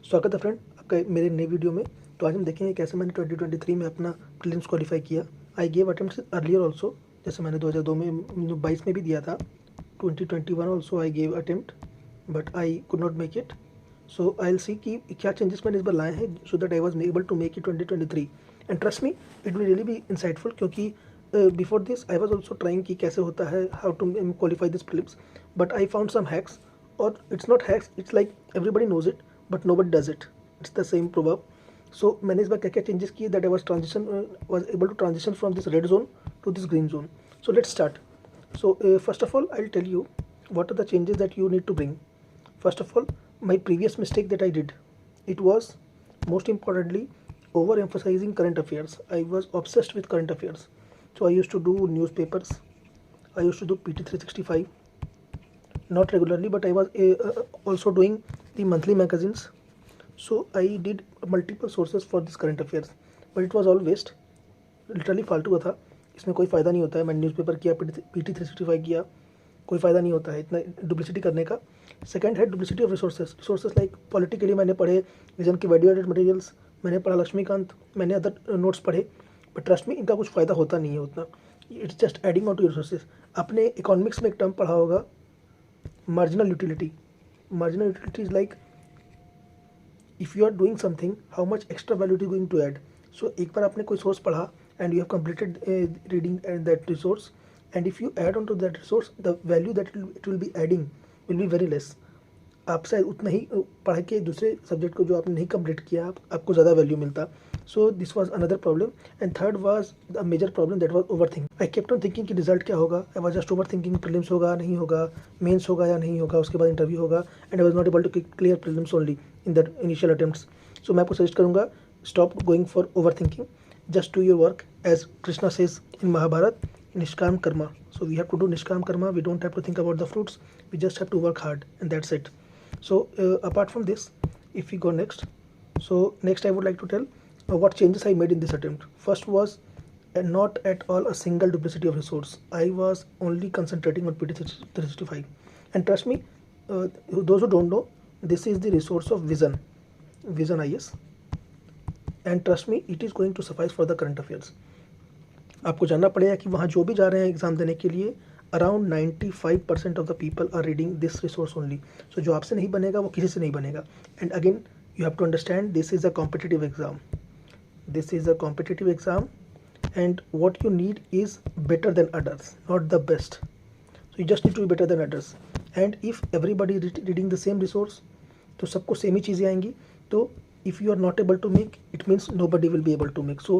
स्वागत है फ्रेंड आपका मेरे नए वीडियो में। तो आज हम देखेंगे कैसे मैंने 2023 में अपना प्रीलिम्स क्वालिफाई किया। I gave attempts earlier also, जैसे मैंने 2002 में 22 में भी दिया था। 2021 also I gave attempt but I could not make it. So I will see कि क्या चेंजेस मैंने इस बार लाए हैं so that I was able to make it 2023। And trust me it will really be insightful, क्योंकि before this I was also trying कि कैसे होता है, how to qualify this prelims, but I found some hacks. और it's not hacks, it's like everybody knows it but nobody does it. It's the same proverb. So मैंने इस बार क्या क्या changes किए that I was able to transition from this red zone to this green zone. So let's start. So first of all I'll tell you what are the changes that you need to bring. First of all, my previous mistake that I did, it was most importantly overemphasizing current affairs. I was obsessed with current affairs. So I used to do newspapers, I used to do PT 365, not regularly, but I was also doing the monthly magazines. So I did multiple sources for this current affairs, but it was all waste. Literally फालतू का था, इसमें कोई फ़ायदा नहीं होता है। मैंने न्यूज़पेपर किया, PT 365 किया, कोई फ़ायदा नहीं होता है इतना डुप्लिसिटी करने का। सेकंड है duplicity of resources like politically मैंने पढ़े, विजन के वैल्यू एडेड मटेरियल्स मैंने पढ़ा, लक्ष्मीकांत, मैंने अदर नोट्स पढ़े, बट ट्रस्ट में इनका कुछ फ़ायदा होता नहीं है उतना। It's just adding on to resources. आपने इकोनॉमिक्स में एक टर्म पढ़ा होगा, marginal utility. Marginal utility is like if you are doing something, how much extra value it is going to add. So एक बार आपने कोई सोर्स पढ़ा and you have completed reading that resource, and if you add on to that resource, the value that it will be adding will be very less. आप शायद उतना ही पढ़ के दूसरे सब्जेक्ट को जो आपने नहीं कंप्लीट किया आपको ज़्यादा वैल्यू मिलता। So this was another problem. And third was the major problem, that was over thinking. I kept on thinking कि रिजल्ट क्या होगा। I was just over thinking, prelims होगा नहीं होगा, मेंस होगा या नहीं होगा, उसके बाद इंटरव्यू होगा, and I was not able to clear prelims only in that initial attempts. So मैं आपको सजेस्ट करूँगा, stop going for over thinking, just do your work as Krishna says in Mahabharata, Nishkam Karma. So we have to do Nishkam Karma. We don't have to think about the fruits. We just have to work hard, and that's it. So apart from this, if we go next, so next I would like to tell what changes I made in this attempt. First was not at all a single duplicity of resource. I was only concentrating on PT 365, and trust me, those who don't know, this is the resource of Vision IS. And trust me it is going to suffice for the current affairs. आपको जानना पड़ेगा कि वहाँ जो भी जा रहे हैं एग्ज़ाम देने के लिए, around 95% of the people are reading this resource only. So जो आपसे नहीं बनेगा वो किसी से नहीं बनेगा। And again you have to understand this is a competitive exam, this is a competitive exam, and what you need is better than others, not the best. So you just need to be better than others. And if everybody reading the same resource, तो सबको same ही चीज़ें आएंगी। तो if you are not able to make, it means nobody will be able to make. So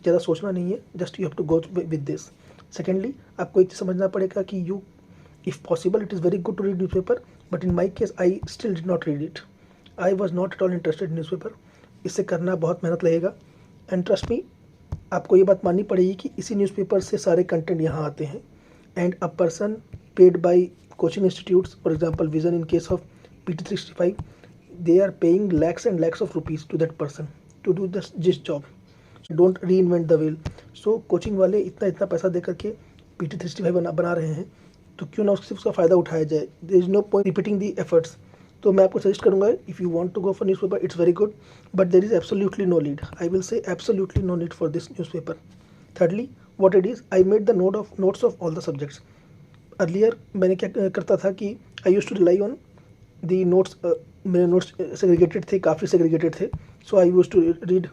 ज़्यादा सोचना नहीं है, just you have to go with this. Secondly, आपको एक चीज़ समझना पड़ेगा कि you, if possible, it is very good to read newspaper, but in my case I still did not read it. I was not at all interested in newspaper. इससे करना बहुत मेहनत लगेगा, and trust me, आपको ये बात माननी पड़ेगी कि इसी न्यूज़पेपर से सारे कंटेंट यहाँ आते हैं। And a person paid by coaching institutes, for example Vision in case of PT 365, they are paying lakhs and lakhs of rupees to that person to do this job. So don't reinvent the wheel. So coaching वाले इतना पैसा दे करके PT 365 बना रहे हैं, तो क्यों ना उसका फ़ायदा उठाया जाए। There is no point repeating the efforts. तो मैं आपको सजेस्ट करूँगा, if you want to go for newspaper, it's very good, but there is absolutely no need. I will say absolutely no need for this newspaper. Thirdly, what it is, I made the notes of all the subjects. Earlier मैंने क्या करता था कि I used to rely on the notes. मेरे notes segregated थे, काफ़ी segregated थे। So I used to read,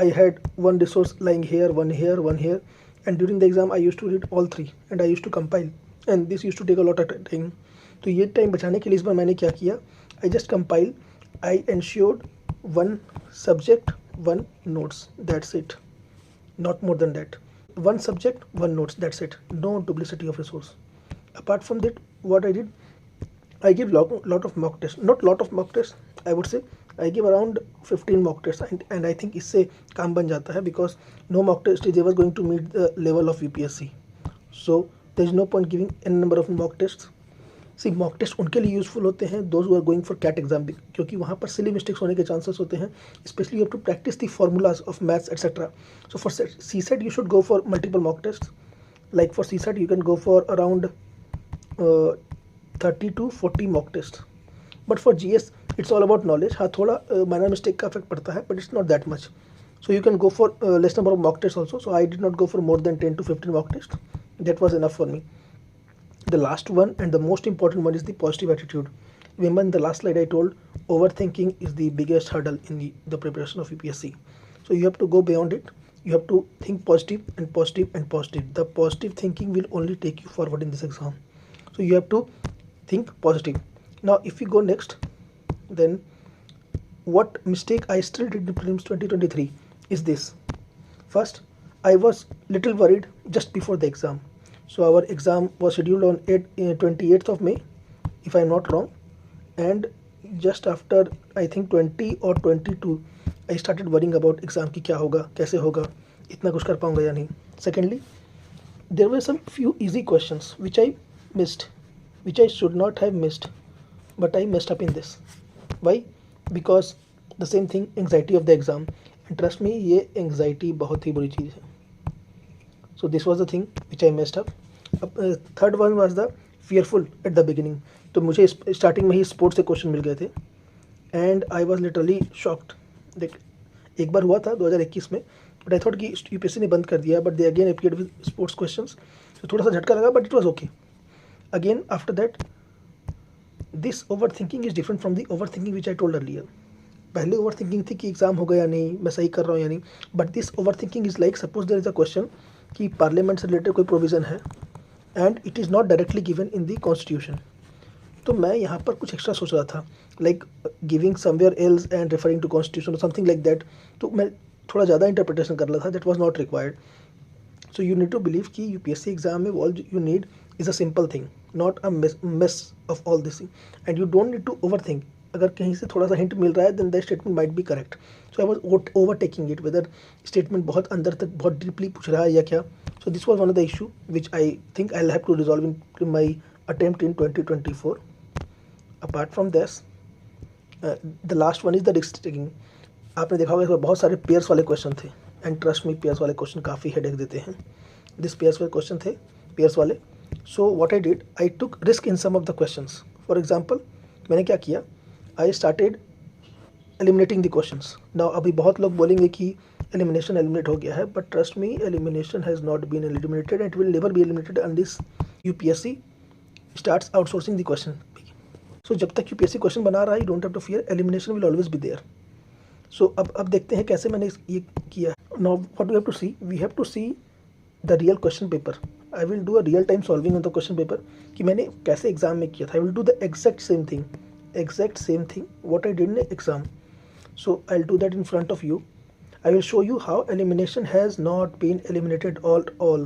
I had one resource lying here, one here, one here, and during the exam I used to read all three and I used to compile, and this used to take a lot of time. तो ये time बचाने के लिए इस बार मैंने क्या किया, I just compile, I ensured one subject one notes, that's it, not more than that. One subject, one notes, that's it. No duplicity of resource. Apart from that, what I did, I give lot of mock tests. Not lot of mock tests, I would say I give around 15 mock tests, and I think इससे काम बन जाता है, because no mock test is ever going to meet the level of UPSC. So there is no point giving n number of mock tests. See mock test उनके लिए useful होते हैं, those who are going for CAT exam, क्योंकि वहाँ पर silly mistakes होने के chances होते हैं, especially you have to practice the formulas of maths etcetera. So for CSET you should go for multiple mock test, like for CSET you can go for around 30 to 40 mock tests, but for GS it's all about knowledge. हाँ, थोड़ा minor mistake का effect पड़ता है, but it's not that much. So you can go for less number of mock tests also. So I did not go for more than 10 to 15 mock tests. That was enough for me. The last one and the most important one is the positive attitude. Remember in the last slide I told overthinking is the biggest hurdle in the preparation of UPSC. So you have to go beyond it. You have to think positive and positive and positive. The positive thinking will only take you forward in this exam. So you have to think positive. Now if we go next, then what mistake I still did in prelims 2023 is this. First, I was little worried just before the exam. So our exam was scheduled on 28th of May, if I am not wrong. And just after I think 20 or 22, I started worrying about exam की क्या होगा, कैसे होगा, इतना कुछ कर पाऊँगा या नहीं. Secondly, there were some few easy questions which I missed, which I should not have missed, but I messed up in this. Why? Because the same thing, anxiety of the exam. And trust me, ये anxiety बहुत ही बुरी चीज़ है. So this was the thing which I messed up. Third one was the fearful at the beginning. तो मुझे starting में ही sports से question मिल गए थे and I was literally shocked. देख, एक बार हुआ था 2021 में, बट आई थॉट कि यूपीएससी ने बंद कर दिया, but they again appeared with sports questions. तो थोड़ा सा झटका लगा, but it was okay. Again after that, this over thinking is different from the over thinking which I told earlier. पहले ओवर थिंकिंग थी कि एग्जाम होगा या नहीं, मैं सही कर रहा हूँ या नहीं. But this over thinking is like, suppose there is a question कि पार्लियामेंट से रिलेटेड कोई प्रोविज़न है and it is not directly given in the constitution. तो मैं यहाँ पर कुछ एक्स्ट्रा सोच रहा था, like giving somewhere else and referring to constitution और समथिंग लाइक दैट. तो मैं थोड़ा ज़्यादा इंटरप्रिटेशन कर रहा था, that was not required. So you need to believe कि यूपीएससी एग्जाम में all you need is a simple thing, not a mess of all this thing. And you don't need to over think. अगर कहीं से थोड़ा सा hint मिल रहा है, then the statement might be correct. So I was overtaking it, whether statement बहुत अंदर तक बहुत डीपली पूछ रहा है या क्या. So this was one of the issue which I think I will have to resolve in my attempt in 2024. Apart from this, the last one is the risk taking. आपने देखा होगा इसमें बहुत सारे पेयर्स वाले क्वेश्चन थे, and trust me, pairs वाले question काफ़ी हेडेक देते हैं. दिस पेयर्स वाले क्वेश्चन थे, पेयर्स वाले. So what I did, I took risk in some of the questions. For example, मैंने क्या किया, I started eliminating the questions. Now अभी बहुत लोग बोलेंगे कि एलिमिनेशन एलिमिनेट हो गया है, but trust me, elimination has not been eliminated and it will never be eliminated unless UPSC starts outsourcing the question. So जब तक यूपीएससी क्वेश्चन बना रहा है, you don't have to fear, elimination will always be there. So अब देखते हैं कैसे मैंने ये किया. Now what we have to see, we have to see the real question paper. I will do a real time solving on the question paper कि मैंने कैसे एग्जाम में किया था. आई will do the exact same thing what I did in the exam. So I'll do that in front of you. I will show you how elimination has not been eliminated all.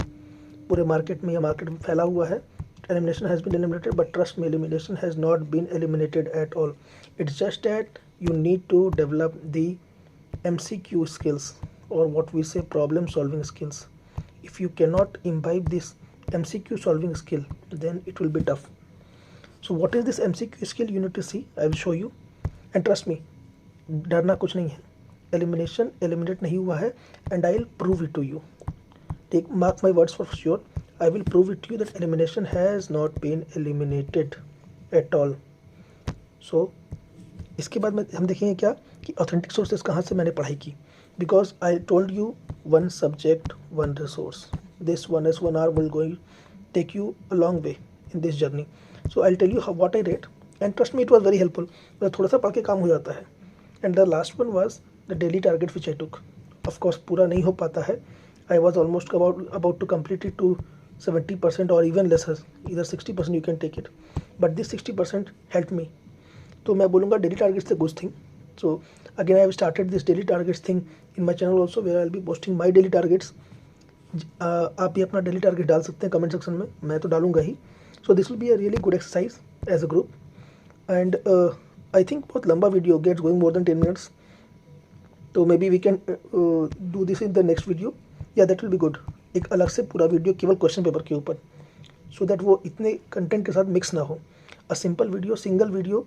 पूरे market में, या market में फैला हुआ है, elimination has been eliminated, but trust me, elimination has not been eliminated at all. It's just that you need to develop the MCQ skills, or what we say problem solving skills. If you cannot imbibe this MCQ solving skill, then it will be tough. So what is this MCQ skill you need to see? I will show you, and trust me, डरना कुछ नहीं है. Elimination eliminate नहीं हुआ है, and I will prove it to you. Take mark my words for sure. I will prove it to you that elimination has not been eliminated at all. So इसके बाद में हम देखेंगे क्या कि ऑथेंटिक सोर्सेज कहाँ से मैंने पढ़ाई की. Because I told you one subject, one resource. This 1S1R will going take you a long way in this journey. So I'll tell you what I read, and trust me, it was very helpful. थोड़ा सा पढ़ के काम हो जाता है. And the last one was the daily target which I took. Of course पूरा नहीं हो पाता है. I was almost about to complete it to 70% or even lesser, either 60% you can take it. But this 60% helped me. तो मैं बोलूँगा daily targets is a good thing. So again I have started this daily targets thing in my channel also, where I'll be posting my daily targets. आप भी अपना daily target डाल सकते हैं comment section में, मैं तो डालूंगा ही. So this will be a really good exercise as a group. And I think बहुत लंबा video gets going more than 10 minutes, तो maybe we can do this in the next video. या that will be good, एक अलग से पूरा video केवल question paper के ऊपर, सो दैट वो इतने कंटेंट के साथ मिक्स ना हो. A simple video, single video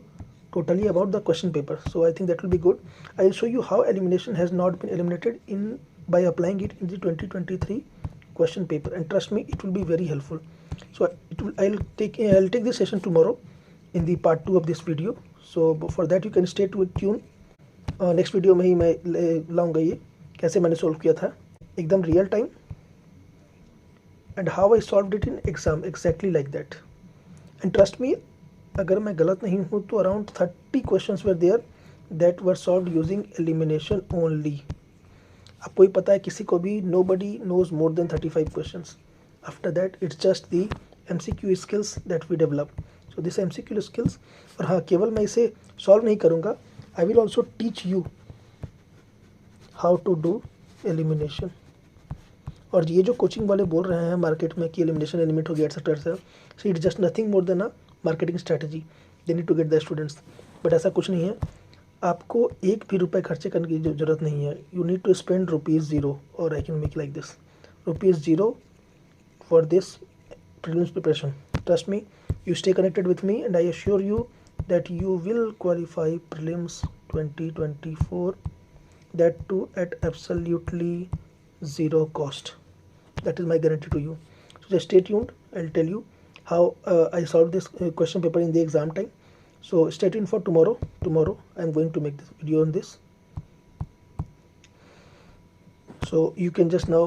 totally about the question paper. So I think that will be good. I will show you how elimination has not been eliminated by applying it in the 2023 question paper, and trust me, it will be very helpful. So I'll take this session tomorrow in the part 2 of this video. So for that you can stay to tune. Next video में ही मैं लाऊंगा ये कैसे मैंने solve किया था एकदम real time, and how I solve it in exam exactly like that. And trust me, अगर मैं गलत नहीं हूँ तो around 30 questions were there that were solved using elimination only. आपको ही पता है किसी को भी nobody knows more than 35 questions. After that it's just the MCQ skills that we develop. So this MCQ skills, और हाँ केवल मैं इसे सॉल्व नहीं करूँगा, I will also teach you how to do elimination. और ये जो कोचिंग वाले बोल रहे हैं मार्केट में कि एलिमिनेशन एलिमिनेट हो गया etcetera etcetera, so it's just nothing more than a marketing strategy they need to get the students. But ऐसा कुछ नहीं है, आपको एक भी रुपये खर्चे करने की ज़रूरत नहीं है। यू नीड टू स्पेंड ₹0 और I can make like this ₹0 for this prelims preparation. Trust me, you stay connected with me and I assure you that you will qualify prelims 2024, that too at absolutely zero cost. That is my guarantee to you. So just stay tuned. I'll tell you how I solved this question paper in the exam time. So stay tuned for tomorrow. Tomorrow I'm going to make this video on this. So you can just now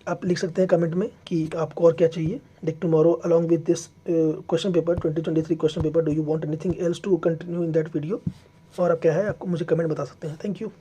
आप लिख सकते हैं comment में कि आपको और क्या चाहिए। Like tomorrow along with this question paper 2023 question paper, do you want anything else to continue in that video, और आप क्या है आपको मुझे कमेंट बता सकते हैं। Thank you.